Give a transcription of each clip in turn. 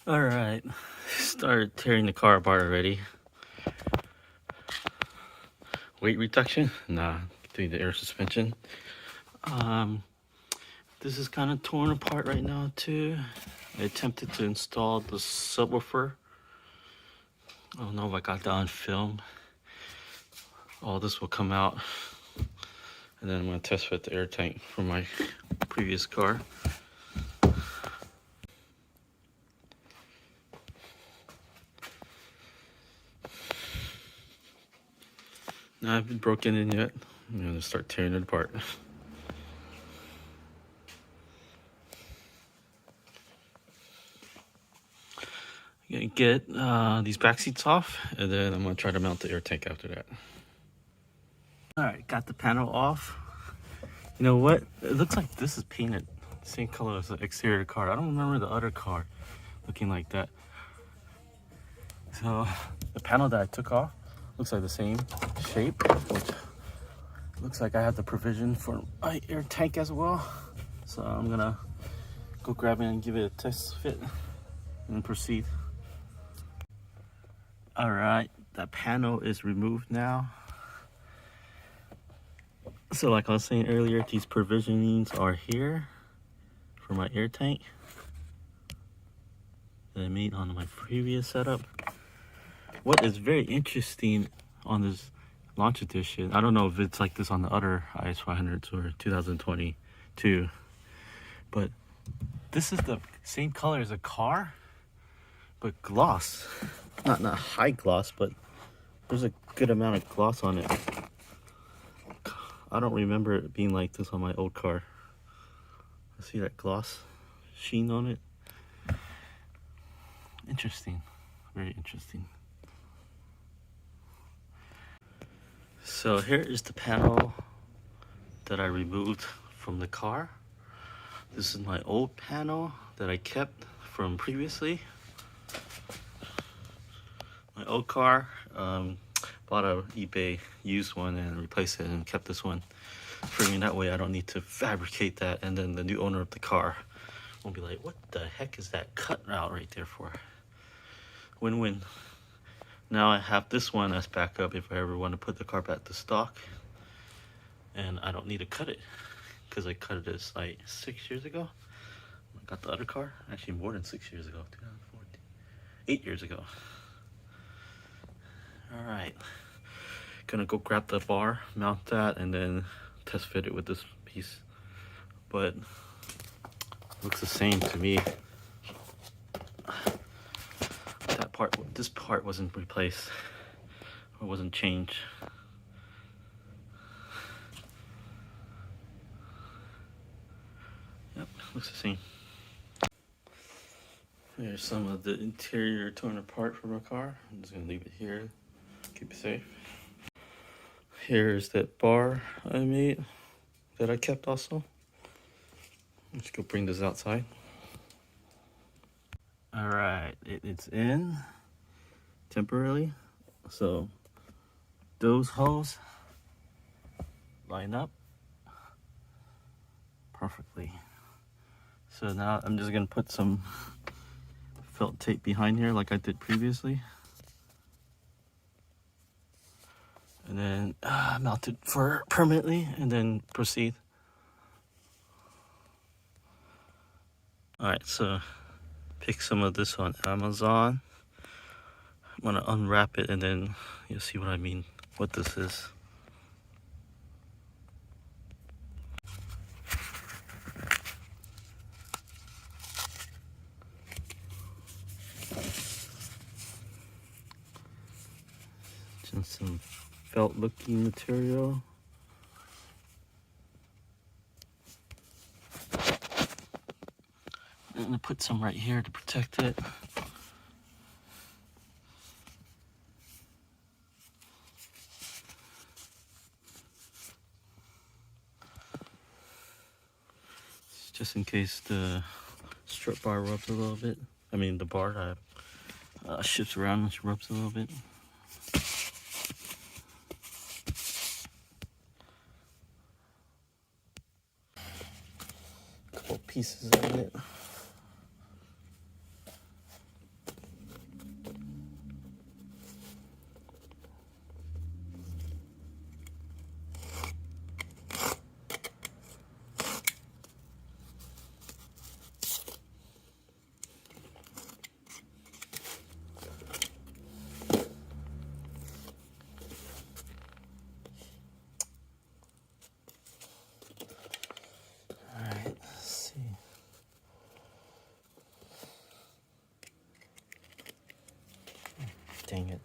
Alright, started tearing the car apart already. Weight reduction? Nah, doing the air suspension. This is kind of torn apart right now too. I attempted to install the subwoofer. I don't know if I got that on film. All this will come out. And then I'm gonna test fit the air tank from my previous car. Now I haven't broken in yet. I'm gonna start tearing it apart. I'm gonna get these back seats off, and then I'm gonna try to mount the air tank after that. Alright, got the panel off. You know what? It looks like this is painted the same color as the exterior car. I don't remember the other car looking like that. So the panel that I took off looks like the same shape, which looks like I have the provision for my air tank as well. So I'm gonna go grab it and give it a test fit and proceed. Alright, that panel is removed now. So like I was saying earlier, these provisionings are here for my air tank that I made on my previous setup. What is very interesting on this launch edition, I don't know if it's like this on the other IS500s or 2022, but this is the same color as a car, but gloss. Not high gloss, but there's a good amount of gloss on it. I don't remember it being like this on my old car. I see that gloss sheen on it. Interesting, very interesting. So here is the panel that I removed from the car. This is my old panel that I kept from previously. My old car, bought a eBay used one and replaced it and kept this one. Figuring that way I don't need to fabricate that, and then the new owner of the car won't be like, what the heck is that cut out right there for? Win-win. Now I have this one as backup if I ever want to put the car back to stock, and I don't need to cut it because I cut it like 6 years ago. I got the other car, actually more than 6 years ago, 2014, 8 years ago. Alright, gonna go grab the bar, mount that, and then test fit it with this piece. But looks the same to me. That part, this part wasn't replaced or wasn't changed. Yep, looks the same. Here's some of the interior torn apart from our car. I'm just gonna leave it here, keep it safe. Here's that bar I made that I kept also. Let's go bring this outside. Alright, it's in temporarily. So those holes line up perfectly. So now I'm just gonna put some felt tape behind here like I did previously. And then mount it for permanently and then proceed. Alright, so pick some of this on Amazon. I'm gonna unwrap it and then you'll see what I mean, what this is. Just some felt looking material. I'm gonna put some right here to protect it. Just in case the strut bar rubs a little bit. I mean the bar shifts around and rubs a little bit. Couple pieces of it. Dang it.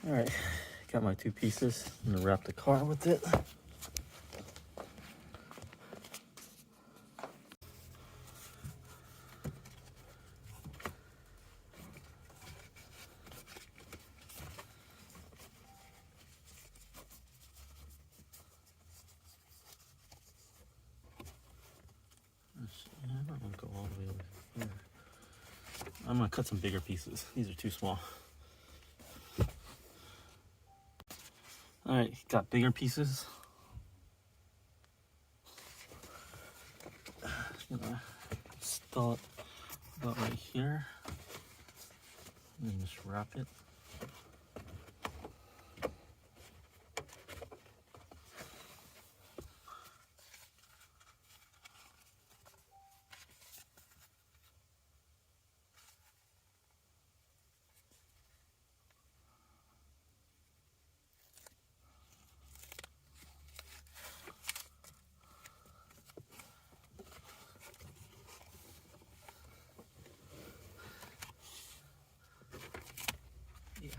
All right, got my 2 pieces. I'm gonna wrap the car with it. I'm not gonna go all the way over here. I'm gonna cut some bigger pieces. These are too small. All right, got bigger pieces. Gonna install it about right here, and then just wrap it. Yeah.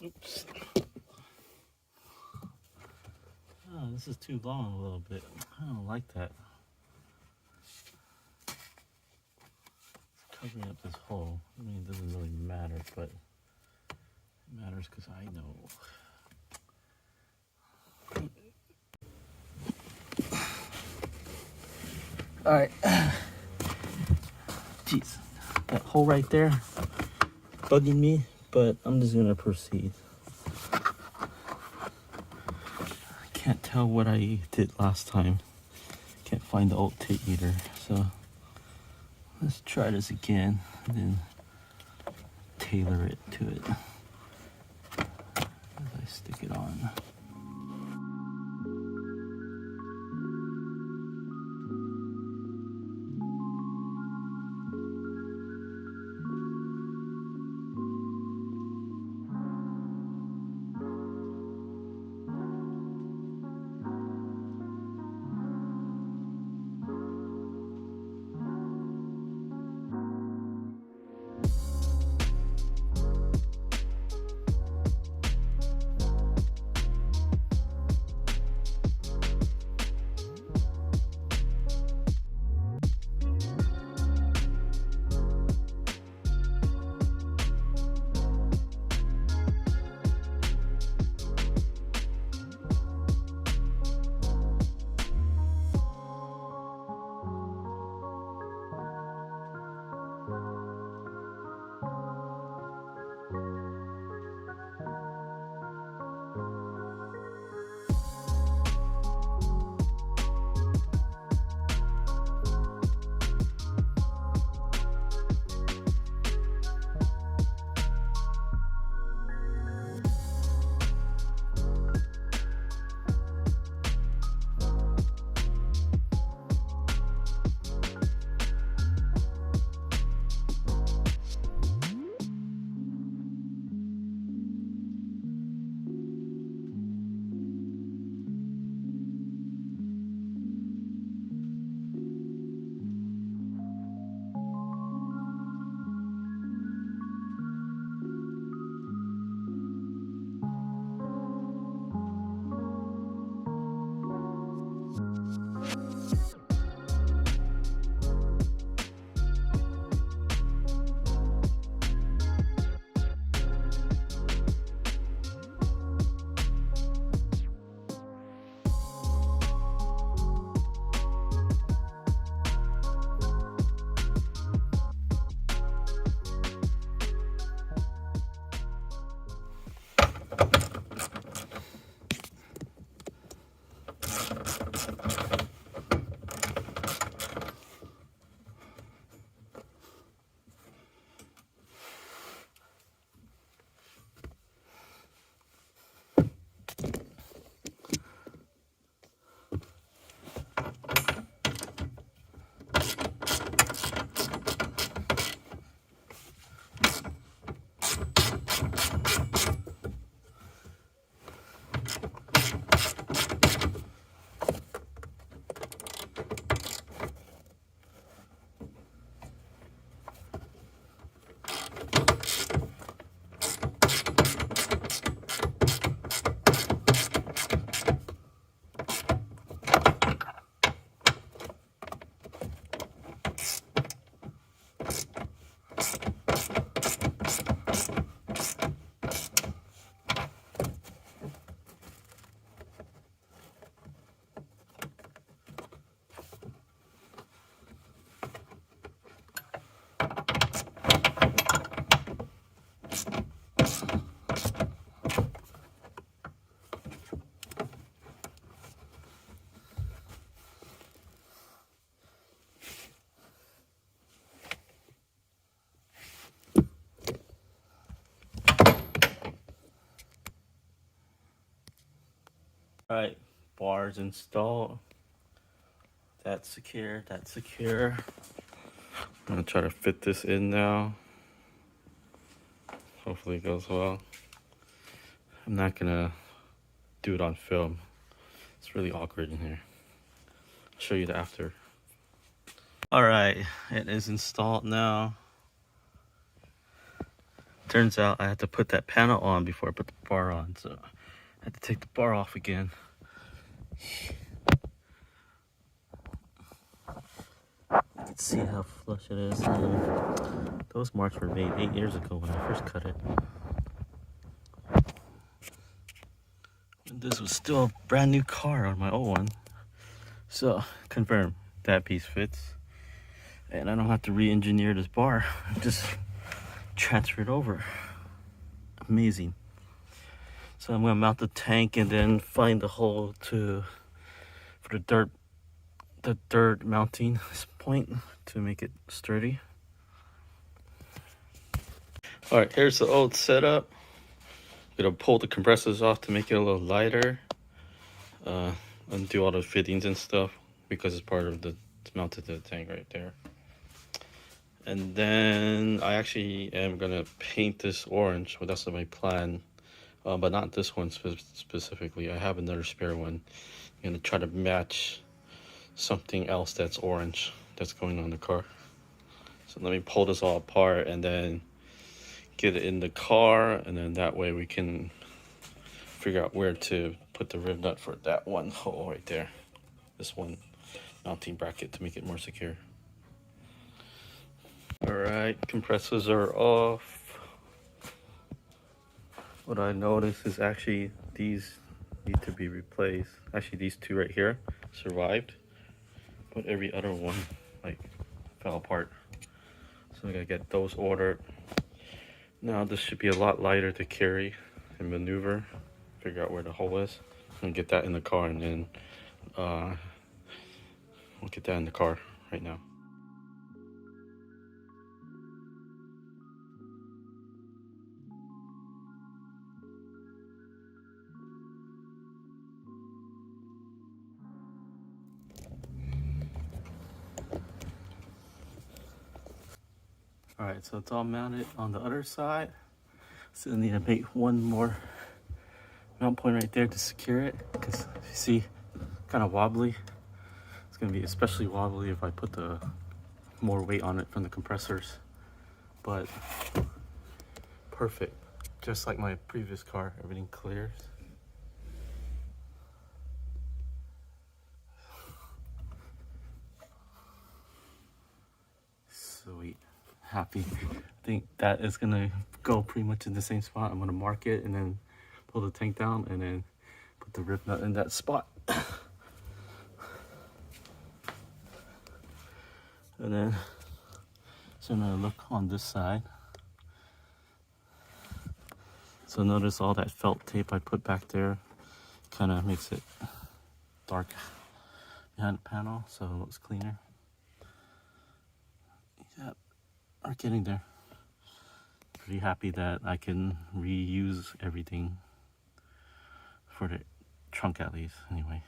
Oops. Oh, this is too long a little bit. I don't like that. It's covering up this hole. I mean, it doesn't really matter, but it matters because I know. All right. Jeez, that hole right there, bugging me, but I'm just gonna proceed. I can't tell what I did last time. Can't find the old tape meter, so let's try this again and then tailor it to it as I stick it on. Alright, bars installed. That's secure, that's secure. I'm gonna try to fit this in now. Hopefully it goes well. I'm not gonna do it on film. It's really awkward in here. I'll show you the after. Alright, it is installed now. Turns out I had to put that panel on before I put the bar on, so I had to take the bar off again. You can see how flush it is. Those marks were made 8 years ago when I first cut it. And this was still a brand new car on my old one. So, confirm that piece fits. And I don't have to re-engineer this bar. Just transfer it over. Amazing. So I'm gonna mount the tank and then find the hole for the dirt mounting point to make it sturdy. All right, here's the old setup. I'm gonna pull the compressors off to make it a little lighter. Undo all the fittings and stuff because it's part of it's mounted to the tank right there. And then I actually am gonna paint this orange. Well, that's my plan, but not this one specifically. I have another spare one. I'm gonna try to match something else that's orange that's going on the car. So let me pull this all apart and then get it in the car, and then that way we can figure out where to put the rib nut for that one hole right there. This one mounting bracket to make it more secure. Alright, compressors are off. What I noticed is actually these need to be replaced. Actually, these two right here survived, but every other one like fell apart. So I gotta get those ordered. Now this should be a lot lighter to carry and maneuver. Figure out where the hole is and get that in the car, and then we'll get that in the car right now. Alright, so it's all mounted on the other side. So I need to make one more mount point right there to secure it, because you see, kind of wobbly. It's going to be especially wobbly if I put the more weight on it from the compressors. But perfect. Just like my previous car, everything clears. Sweet. Happy. I think that is gonna go pretty much in the same spot. I'm gonna mark it and then pull the tank down and then put the rib nut in that spot. And then so now look on this side. So notice all that felt tape I put back there kind of makes it dark behind the panel, so it looks cleaner. Yep, we're getting there. Pretty happy that I can reuse everything for the trunk at least, anyway.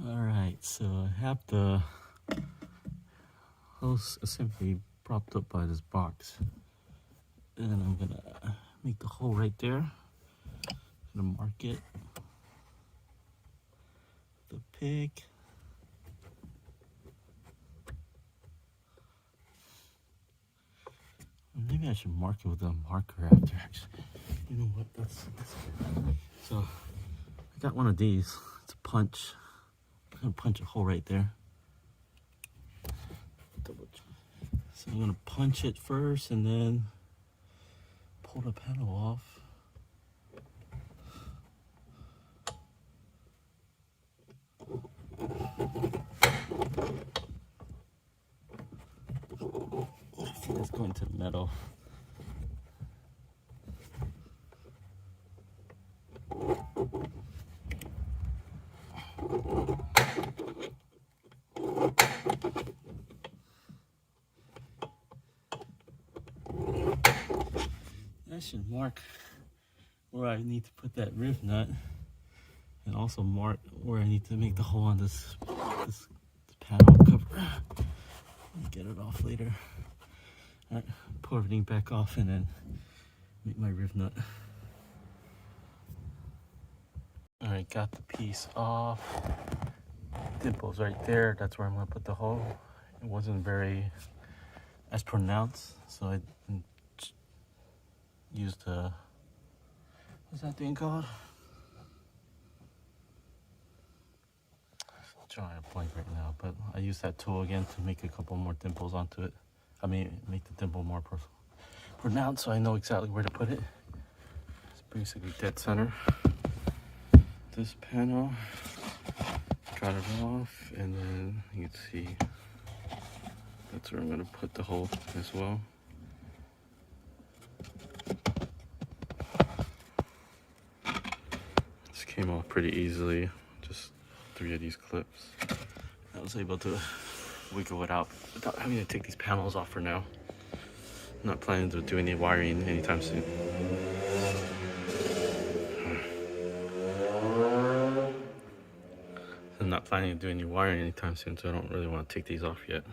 Alright, so I have the hose assembly propped up by this box. And I'm gonna make the hole right there. I'm gonna mark it. The pig. Maybe I should mark it with a marker after, actually. You know what, that's good. So, I got one of these. It's a punch. I'm gonna punch a hole right there. So I'm gonna punch it first and then pull the panel off. I feel it's going to the metal. That should mark where I need to put that rib nut, and also mark where I need to make the hole on this panel cover. Get it off later. All right, pull everything back off and then make my rib nut. All right, got the piece off. Dimple's right there. That's where I'm gonna put the hole. It wasn't very as pronounced, so I used the, what's that thing called? I'm drawing a blank right now, but I used that tool again to make a couple more dimples onto it. I mean, make the dimple more pronounced, so I know exactly where to put it. It's basically dead center. This panel, got it off, and then you can see that's where I'm gonna put the hole as well. This came off pretty easily, just 3 of these clips. I was able to wiggle it out without having to take these panels off for now. I'm not planning to do any wiring anytime soon. I'm not planning to do any wiring anytime soon, so I don't really want to take these off yet.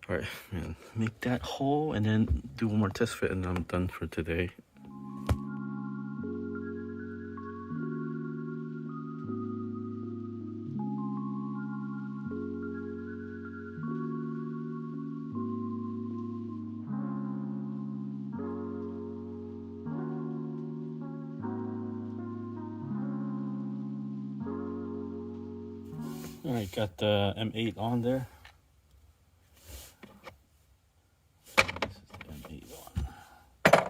Alright, man, make that hole and then do one more test fit and I'm done for today. Alright, got the M8 on there. This is the M8 on. M8.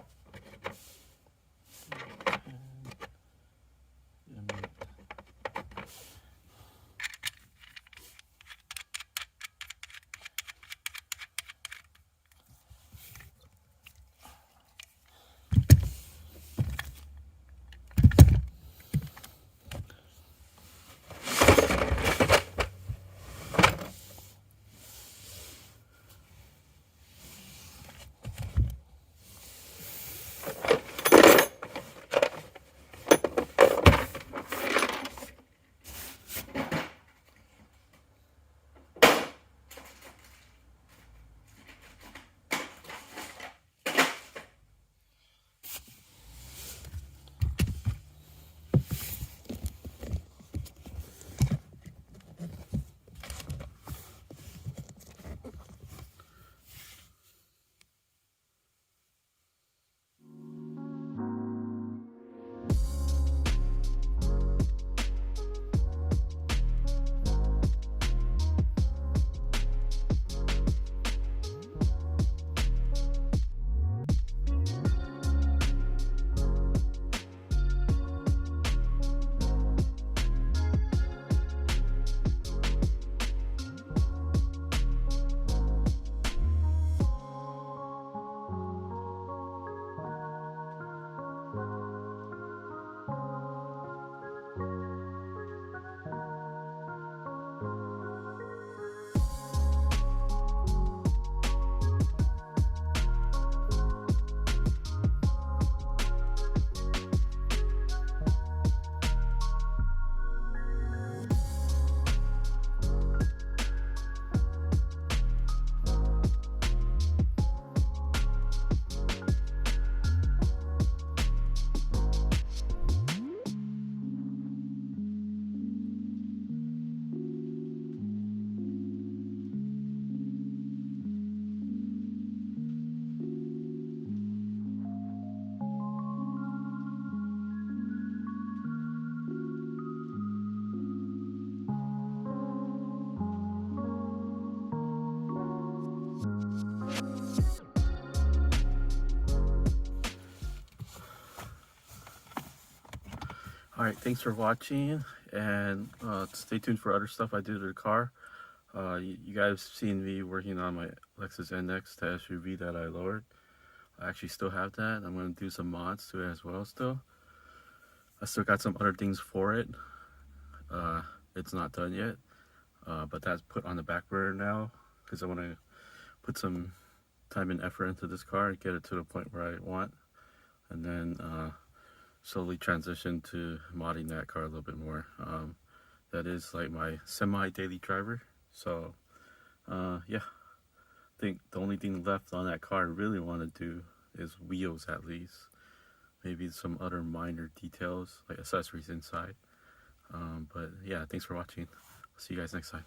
Alright, thanks for watching, and stay tuned for other stuff I do to the car. You guys seen me working on my Lexus NX, the SUV that I lowered. I actually still have that. I'm going to do some mods to it as well still. I still got some other things for it. It's not done yet, but that's put on the back burner now because I want to put some time and effort into this car and get it to the point where I want. and then slowly transition to modding that car a little bit more. That is like my semi-daily driver. So yeah, I think the only thing left on that car I really want to do is wheels, at least. Maybe some other minor details like accessories inside. But yeah, thanks for watching. See you guys next time.